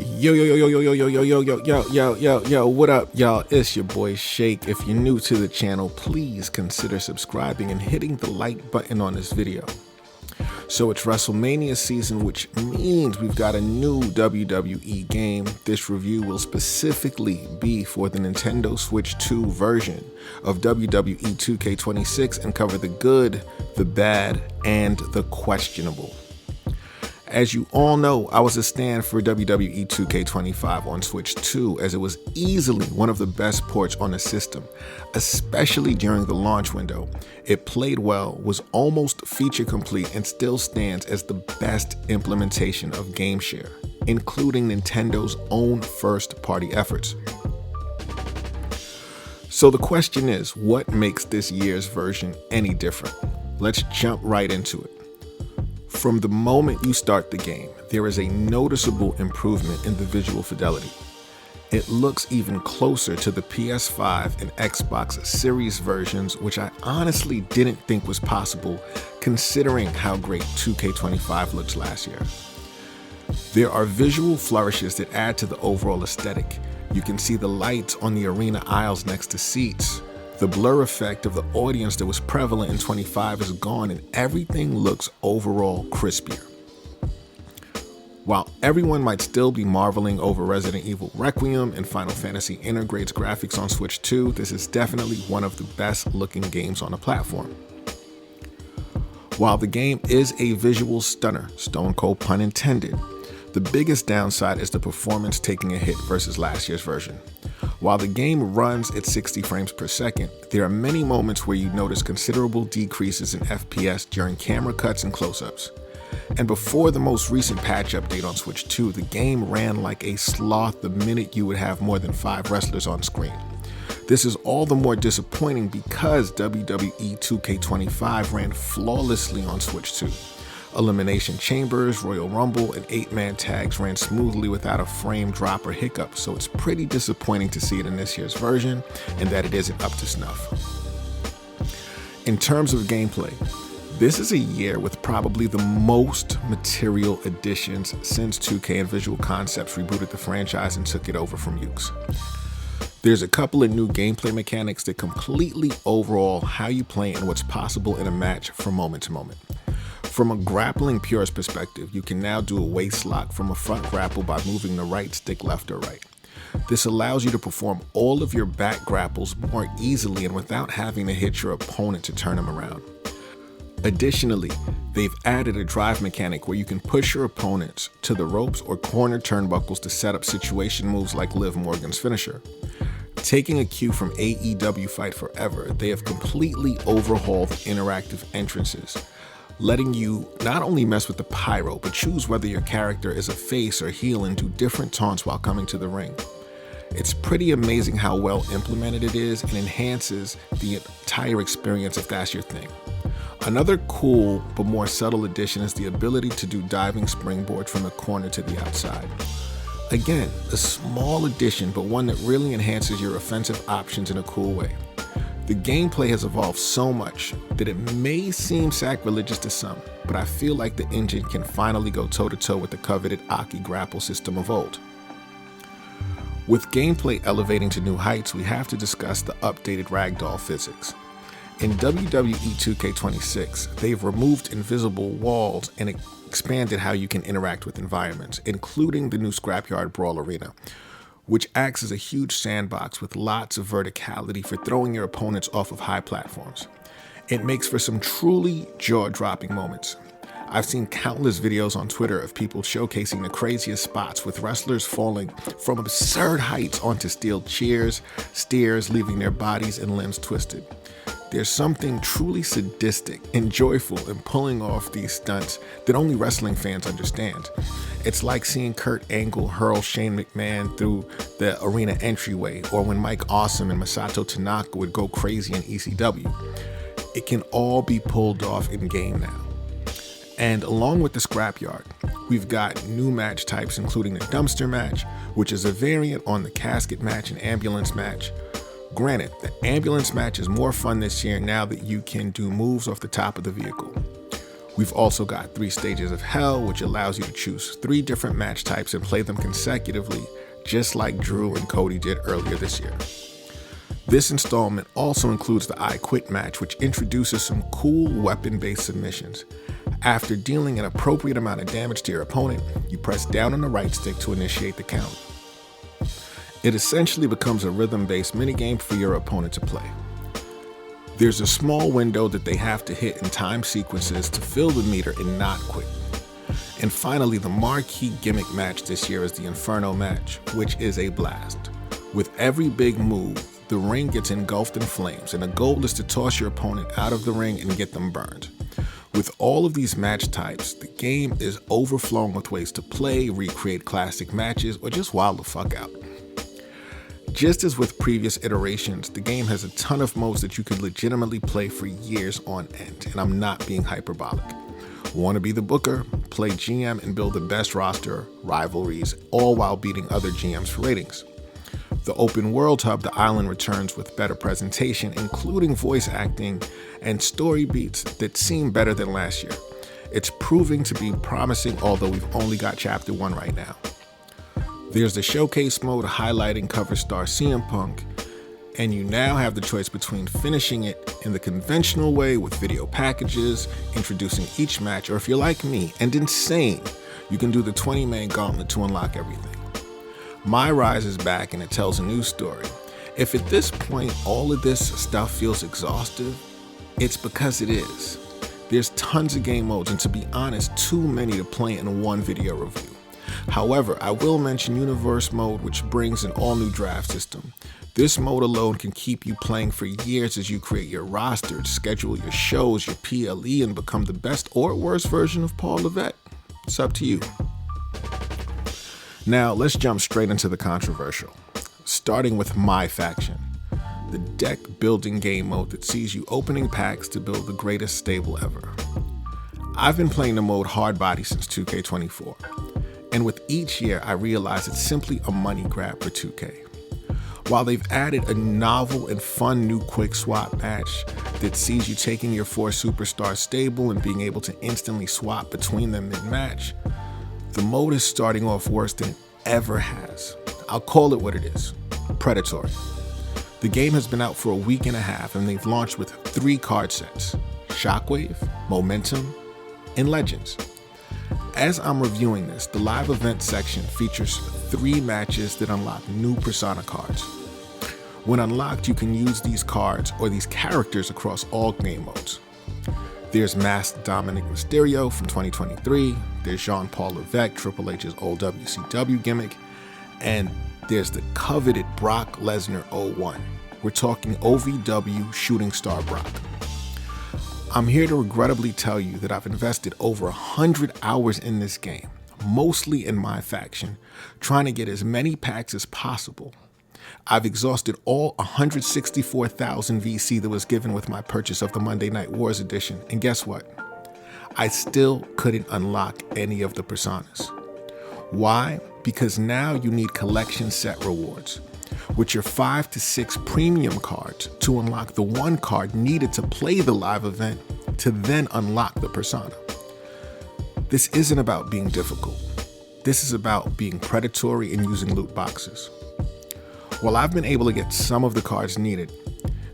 Yo, what up, y'all? It's your boy Shake. If you're new to the channel, please consider subscribing and hitting the like button on this video. So it's WrestleMania season, which means we've got a new WWE game. This review will specifically be for the Nintendo Switch 2 version of WWE 2K26 and cover the good, the bad, and the questionable. As you all know, I was a stand for WWE 2K25 on Switch 2 as it was easily one of the best ports on the system, especially during the launch window. It played well, was almost feature complete, and still stands as the best implementation of GameShare, including Nintendo's own first-party efforts. So the question is, what makes this year's version any different? Let's jump right into it. From the moment you start the game, there is a noticeable improvement in the visual fidelity. It looks even closer to the PS5 and Xbox Series versions, which I honestly didn't think was possible considering how great 2K25 looks last year. There are visual flourishes that add to the overall aesthetic. You can see the lights on the arena aisles next to seats. The blur effect of the audience that was prevalent in 25 is gone and everything looks overall crispier. While everyone might still be marveling over Resident Evil Requiem and Final Fantasy Intergrade's graphics on Switch 2, this is definitely one of the best looking games on the platform. While the game is a visual stunner, stone cold pun intended, the biggest downside is the performance taking a hit versus last year's version. While the game runs at 60 frames per second, there are many moments where you notice considerable decreases in FPS during camera cuts and close-ups. And before the most recent patch update on Switch 2, the game ran like a sloth the minute you would have more than 5 wrestlers on screen. This is all the more disappointing because WWE 2K25 ran flawlessly on Switch 2. Elimination Chambers, Royal Rumble, and 8-man tags ran smoothly without a frame drop or hiccup, so it's pretty disappointing to see it in this year's version and that it isn't up to snuff. In terms of gameplay, this is a year with probably the most material additions since 2K and Visual Concepts rebooted the franchise and took it over from Yuke's. There's a couple of new gameplay mechanics that completely overhaul how you play and what's possible in a match from moment to moment. From a grappling purist perspective, you can now do a waist lock from a front grapple by moving the right stick left or right. This allows you to perform all of your back grapples more easily and without having to hit your opponent to turn him around. Additionally, they've added a drive mechanic where you can push your opponents to the ropes or corner turnbuckles to set up situation moves like Liv Morgan's finisher. Taking a cue from AEW Fight Forever, they have completely overhauled the interactive entrances, letting you not only mess with the pyro, but choose whether your character is a face or heel and do different taunts while coming to the ring. It's pretty amazing how well implemented it is and enhances the entire experience if that's your thing. Another cool but more subtle addition is the ability to do diving springboards from the corner to the outside. Again, a small addition, but one that really enhances your offensive options in a cool way. The gameplay has evolved so much that it may seem sacrilegious to some, but I feel like the engine can finally go toe-to-toe with the coveted Aki grapple system of old. With gameplay elevating to new heights, we have to discuss the updated ragdoll physics. In WWE 2K26, they've removed invisible walls and expanded how you can interact with environments, including the new Scrapyard Brawl Arena, which acts as a huge sandbox with lots of verticality for throwing your opponents off of high platforms. It makes for some truly jaw-dropping moments. I've seen countless videos on Twitter of people showcasing the craziest spots with wrestlers falling from absurd heights onto steel chairs, stairs, leaving their bodies and limbs twisted. There's something truly sadistic and joyful in pulling off these stunts that only wrestling fans understand. It's like seeing Kurt Angle hurl Shane McMahon through the arena entryway, or when Mike Awesome and Masato Tanaka would go crazy in ECW. It can all be pulled off in game now. And along with the Scrapyard, we've got new match types including the Dumpster Match, which is a variant on the Casket Match and Ambulance Match. Granted, the Ambulance Match is more fun this year now that you can do moves off the top of the vehicle. We've also got 3 stages of hell, which allows you to choose 3 different match types and play them consecutively, just like Drew and Cody did earlier this year. This installment also includes the I Quit match, which introduces some cool weapon-based submissions. After dealing an appropriate amount of damage to your opponent, you press down on the right stick to initiate the count. It essentially becomes a rhythm-based minigame for your opponent to play. There's a small window that they have to hit in time sequences to fill the meter and not quit. And finally, the marquee gimmick match this year is the Inferno match, which is a blast. With every big move, the ring gets engulfed in flames, and the goal is to toss your opponent out of the ring and get them burned. With all of these match types, the game is overflowing with ways to play, recreate classic matches, or just wild the fuck out. Just as with previous iterations, the game has a ton of modes that you could legitimately play for years on end, and I'm not being hyperbolic. Want to be the booker, play GM, and build the best roster, rivalries, all while beating other GMs for ratings. The open world hub, The Island, returns with better presentation, including voice acting and story beats that seem better than last year. It's proving to be promising, although we've only got chapter 1 right now. There's the showcase mode highlighting cover star CM Punk, and you now have the choice between finishing it in the conventional way with video packages, introducing each match, or if you're like me and insane, you can do the 20-man gauntlet to unlock everything. My Rise is back and it tells a new story. If at this point all of this stuff feels exhaustive, it's because it is. There's tons of game modes, and to be honest, too many to play in one video review. However, I will mention Universe mode, which brings an all-new draft system. This mode alone can keep you playing for years as you create your roster, schedule your shows, your PLE, and become the best or worst version of Paul Levesque. It's up to you. Now, let's jump straight into the controversial, starting with My Faction, the deck building game mode that sees you opening packs to build the greatest stable ever. I've been playing the mode hard body since 2K24, and with each year I realize it's simply a money grab for 2K. While they've added a novel and fun new quick swap match that sees you taking your 4 superstar stable and being able to instantly swap between them mid-match, the mode is starting off worse than it ever has. I'll call it what it is: predatory. The game has been out for a week and a half, and they've launched with 3 card sets: Shockwave, Momentum, and Legends. As I'm reviewing this, the live event section features 3 matches that unlock new Persona cards. When unlocked, you can use these cards or these characters across all game modes. There's Masked Dominic Mysterio from 2023, there's Jean-Paul Levesque, Triple H's old WCW gimmick, and there's the coveted Brock Lesnar 01. We're talking OVW Shooting Star Brock. I'm here to regrettably tell you that I've invested over 100 hours in this game, mostly in My Faction, trying to get as many packs as possible. I've exhausted all 164,000 VC that was given with my purchase of the Monday Night Wars edition, and guess what? I still couldn't unlock any of the personas. Why? Because now you need collection set rewards, which are 5 to 6 premium cards to unlock the 1 card needed to play the live event to then unlock the persona. This isn't about being difficult. This is about being predatory and using loot boxes. While I've been able to get some of the cards needed,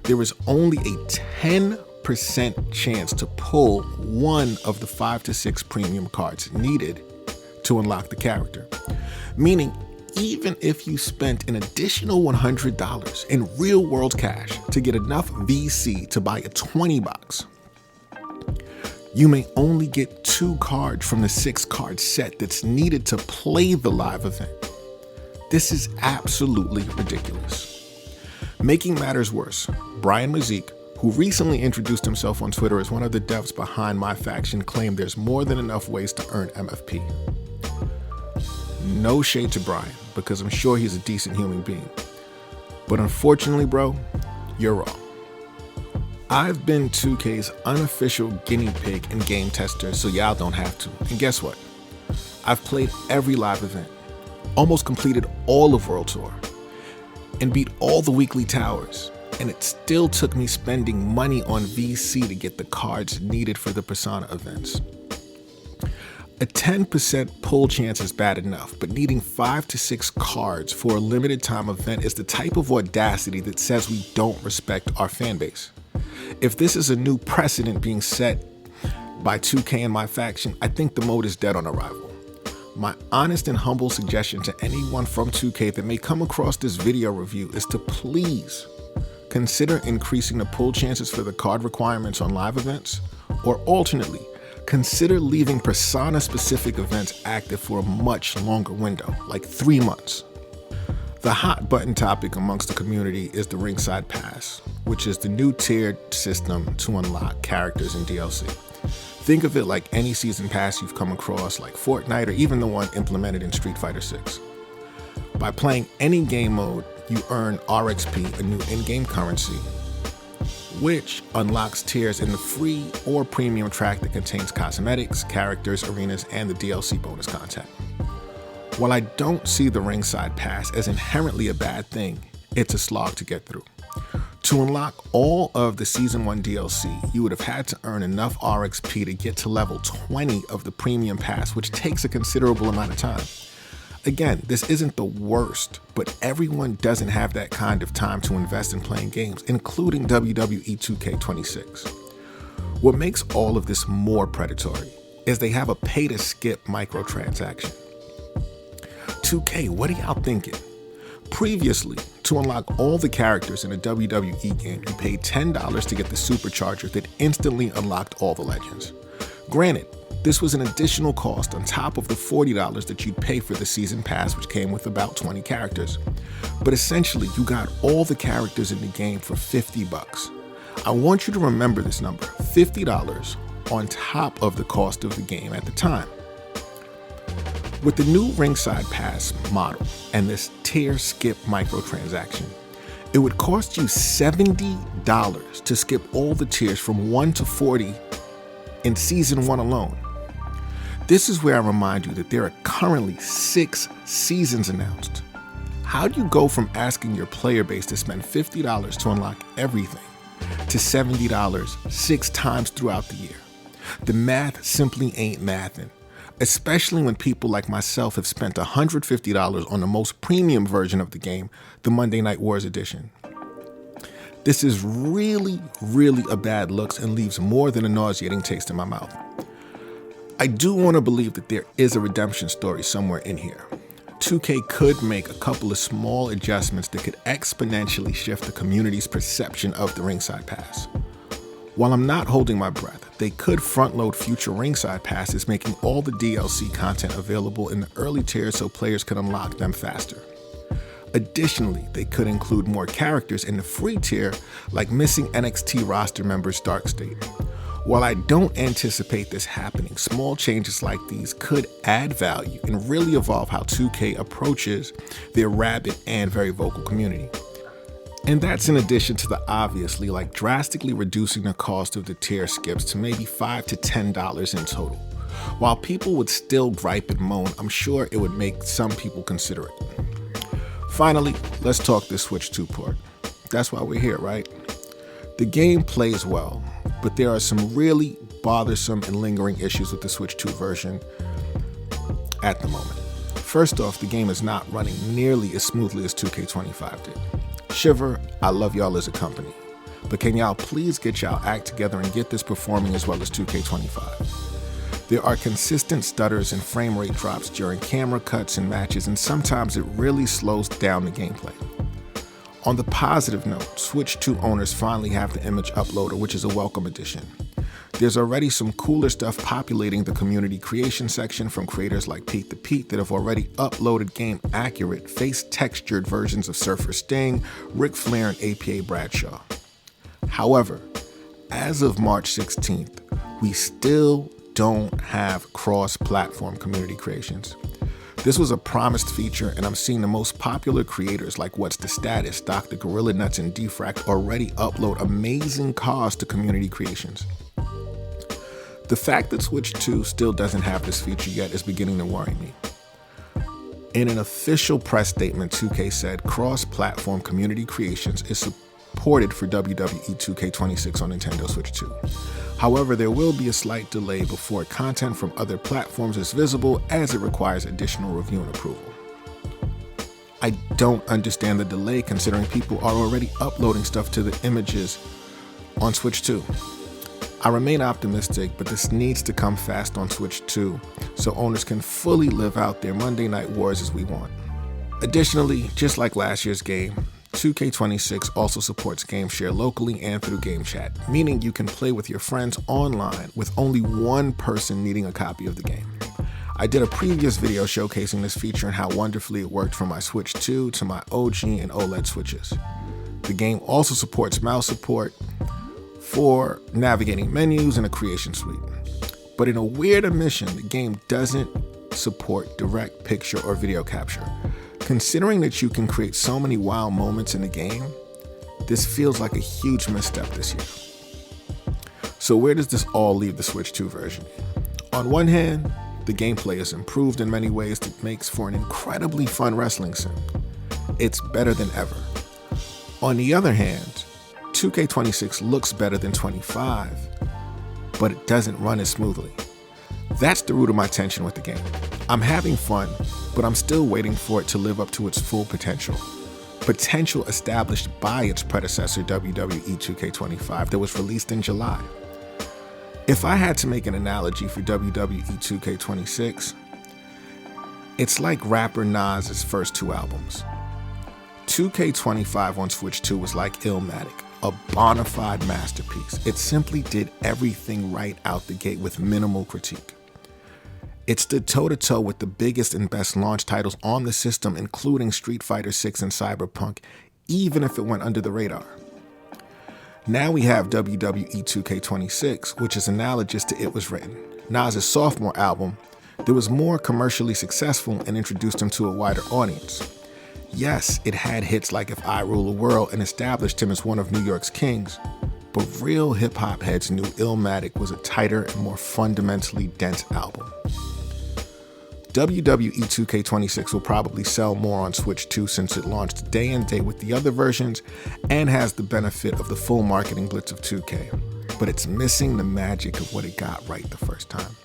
there is only a 10% chance to pull one of the 5 to 6 premium cards needed to unlock the character. Meaning, even if you spent an additional $100 in real world cash to get enough VC to buy a 20 box, you may only get 2 cards from the 6 card set that's needed to play the live event. This is absolutely ridiculous. Making matters worse, Brian Mazik, who recently introduced himself on Twitter as one of the devs behind My Faction, claimed there's more than enough ways to earn MFP. No shade to Brian, because I'm sure he's a decent human being. But unfortunately, bro, you're wrong. I've been 2K's unofficial guinea pig and game tester, so y'all don't have to. And guess what? I've played every live event, almost completed all of World Tour, and beat all the weekly towers. and it still took me spending money on VC to get the cards needed for the Persona events. A 10% pull chance is bad enough, but needing 5 to 6 cards for a limited time event is the type of audacity that says we don't respect our fan base. If this is a new precedent being set by 2K and my faction, I think the mode is dead on arrival. My honest and humble suggestion to anyone from 2K that may come across this video review is to please consider increasing the pull chances for the card requirements on live events, or alternately, consider leaving Persona-specific events active for a much longer window, like 3 months. The hot button topic amongst the community is the Ringside Pass, which is the new tiered system to unlock characters in DLC. Think of it like any season pass you've come across, like Fortnite or even the one implemented in Street Fighter 6. By playing any game mode, you earn RXP, a new in-game currency, which unlocks tiers in the free or premium track that contains cosmetics, characters, arenas, and the DLC bonus content. While I don't see the Ringside Pass as inherently a bad thing, it's a slog to get through. To unlock all of the Season 1 DLC, you would have had to earn enough RXP to get to level 20 of the Premium Pass, which takes a considerable amount of time. Again, this isn't the worst, but everyone doesn't have that kind of time to invest in playing games, including WWE 2K26. What makes all of this more predatory is they have a pay-to-skip microtransaction. 2K, what are y'all thinking? Previously, to unlock all the characters in a WWE game, you paid $10 to get the supercharger that instantly unlocked all the legends. Granted, this was an additional cost on top of the $40 that you'd pay for the season pass, which came with about 20 characters. But essentially, you got all the characters in the game for $50. I want you to remember this number, $50 on top of the cost of the game at the time. With the new Ringside Pass model and this tier skip microtransaction, it would cost you $70 to skip all the tiers from 1 to 40 in Season 1 alone. This is where I remind you that there are currently 6 seasons announced. How do you go from asking your player base to spend $50 to unlock everything to $70 6 times throughout the year? The math simply ain't mathin', especially when people like myself have spent $150 on the most premium version of the game, the Monday Night Wars edition. This is really a bad look and leaves more than a nauseating taste in my mouth. I do want to believe that there is a redemption story somewhere in here. 2K could make a couple of small adjustments that could exponentially shift the community's perception of the Ringside Pass. While I'm not holding my breath, they could front-load future Ringside Passes, making all the DLC content available in the early tiers so players can unlock them faster. Additionally, they could include more characters in the free tier, like missing NXT roster member Dark State. While I don't anticipate this happening, small changes like these could add value and really evolve how 2K approaches their rabid and very vocal community. And that's in addition to the obviously, like drastically reducing the cost of the tier skips to maybe $5 to $10 in total. While people would still gripe and moan, I'm sure it would make some people consider it. Finally, let's talk the Switch 2 port. That's why we're here, right? The game plays well, but there are some really bothersome and lingering issues with the Switch 2 version at the moment. First off, the game is not running nearly as smoothly as 2K25 did. Shiver, I love y'all as a company, but can y'all please get y'all act together and get this performing as well as 2K25? There are consistent stutters and frame rate drops during camera cuts and matches, and sometimes it really slows down the gameplay. On the positive note, Switch 2 owners finally have the image uploader, which is a welcome addition. There's already some cooler stuff populating the community creation section from creators like Pete the Pete that have already uploaded game-accurate, face-textured versions of Surfer Sting, Ric Flair, and APA Bradshaw. However, as of March 16th, we still don't have cross-platform community creations. This was a promised feature, and I'm seeing the most popular creators like What's the Status, Dr. Gorilla Nuts, and Defract already upload amazing cars to community creations. The fact that Switch 2 still doesn't have this feature yet is beginning to worry me. In an official press statement, 2K said cross-platform community creations is ported for WWE 2K26 on Nintendo Switch 2. However, there will be a slight delay before content from other platforms is visible, as it requires additional review and approval. I don't understand the delay, considering people are already uploading stuff to the images on Switch 2. I remain optimistic, but this needs to come fast on Switch 2 so owners can fully live out their Monday Night Wars as we want. Additionally, just like last year's game, 2K26 also supports game share locally and through game chat, meaning you can play with your friends online with only one person needing a copy of the game. I did a previous video showcasing this feature and how wonderfully it worked from my Switch 2 to my OG and OLED Switches. The game also supports mouse support for navigating menus and a creation suite. But in a weird omission, the game doesn't support direct picture or video capture. Considering that you can create so many wow moments in the game, this feels like a huge misstep this year. So where does this all leave the Switch 2 version? On one hand, the gameplay is improved in many ways that makes for an incredibly fun wrestling sim. It's better than ever. On the other hand, 2K26 looks better than 25, but it doesn't run as smoothly. That's the root of my tension with the game. I'm having fun, but I'm still waiting for it to live up to its full potential. Potential established by its predecessor WWE 2K25 that was released in July. If I had to make an analogy for WWE 2K26, it's like rapper Nas's first two albums. 2K25 on Switch 2 was like Illmatic, a bona fide masterpiece. It simply did everything right out the gate with minimal critique. It stood toe-to-toe with the biggest and best launch titles on the system, including Street Fighter VI and Cyberpunk, even if it went under the radar. Now we have WWE 2K26, which is analogous to It Was Written, Nas's sophomore album that was more commercially successful and introduced him to a wider audience. Yes, it had hits like If I Rule the World and established him as one of New York's kings, but real hip-hop heads knew Illmatic was a tighter and more fundamentally dense album. WWE 2K26 will probably sell more on Switch 2 since it launched day and date with the other versions and has the benefit of the full marketing blitz of 2K, but it's missing the magic of what it got right the first time.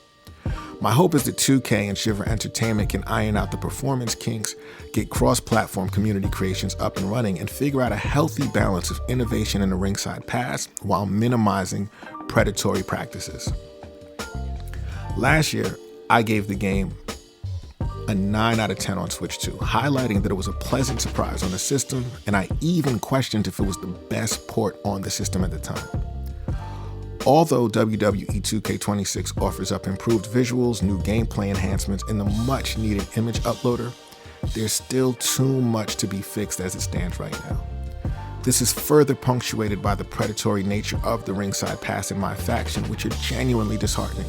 My hope is that 2K and Shiver Entertainment can iron out the performance kinks, get cross-platform community creations up and running, and figure out a healthy balance of innovation in the Ringside Pass while minimizing predatory practices. Last year, I gave the game a 9 out of 10 on Switch 2, highlighting that it was a pleasant surprise on the system, and I even questioned if it was the best port on the system at the time. Although WWE 2K26 offers up improved visuals, new gameplay enhancements, and the much-needed image uploader, there's still too much to be fixed as it stands right now. This is further punctuated by the predatory nature of the Ringside Pass in my faction, which are genuinely disheartening.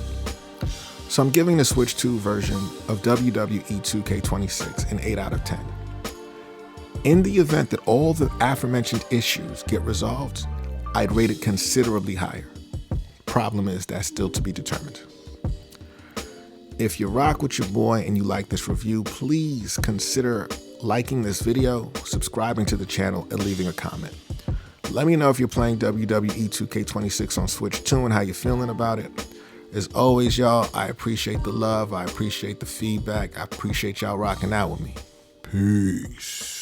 So I'm giving the Switch 2 version of WWE 2K26 an 8 out of 10. In the event that all the aforementioned issues get resolved, I'd rate it considerably higher. Problem is, that's still to be determined. If you rock with your boy and you like this review, please consider liking this video, subscribing to the channel, and leaving a comment. Let me know if you're playing WWE 2K26 on Switch 2 and how you're feeling about it. As always, y'all, I appreciate the love. I appreciate the feedback. I appreciate y'all rocking out with me. Peace.